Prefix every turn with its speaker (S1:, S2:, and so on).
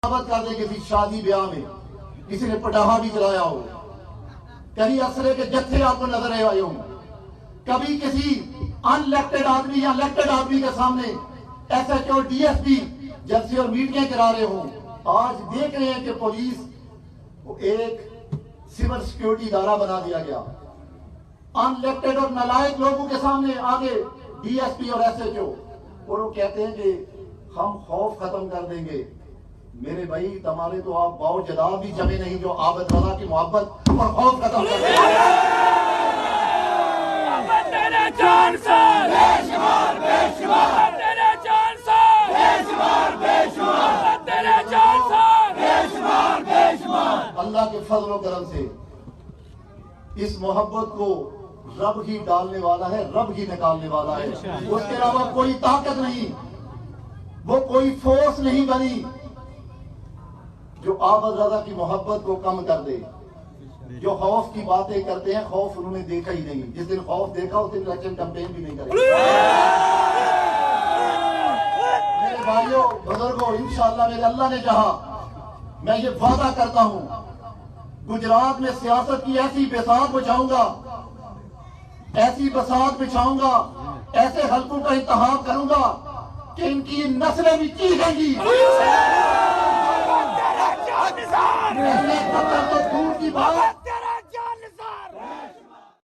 S1: دعوت کر دے کسی شادی بیاہ میں کسی نے پٹاخا بھی چلایا ہو، کہیں اسرے کے جتھے آپ کو نظر آئے ہوں، کبھی کسی ان الیکٹڈ آدمی یا الیکٹڈ آدمی کے سامنے S H O D S P جلسے اور میٹنگیں کرا رہے ہوں۔ آج دیکھ رہے ہیں کہ پولیس کو ایک سول سیکیورٹی ادارہ بنا دیا گیا، ان الیکٹڈ اور نالائق لوگوں کے سامنے آگے ڈی ایس پی اور ایس ایچ او، اور وہ کہتے ہیں کہ ہم خوف ختم کر دیں گے۔ میرے بھائی تمہارے تو آپ باؤ جداب بھی جمے نہیں جو عابد رضا کی محبت اور خوف ختم کر دیں گے۔ اللہ کے فضل و کرم سے اس محبت کو رب ہی ڈالنے والا ہے، رب ہی نکالنے والا ہے، اس کے علاوہ کوئی طاقت نہیں، وہ کوئی فورس نہیں بنی جو عابد رضا کی محبت کو کم کر دے۔ جو خوف کی باتیں کرتے ہیں، خوف انہوں نے دیکھا ہی نہیں، جس دن خوف دیکھا اس دن الیکشن کمپین بھی نہیں کرے۔ میرے بھائیوں بزرگوں، انشاءاللہ میرے اللہ نے چاہا میں یہ وعدہ کرتا ہوں گجرات میں سیاست کی ایسی بساط بچھاؤں گا، ایسی بساط بچھاؤں گا، ایسے حلقوں کا انتخاب کروں گا کہ ان کی نسلیں بھی چیخیں گی۔ تو دور کی بات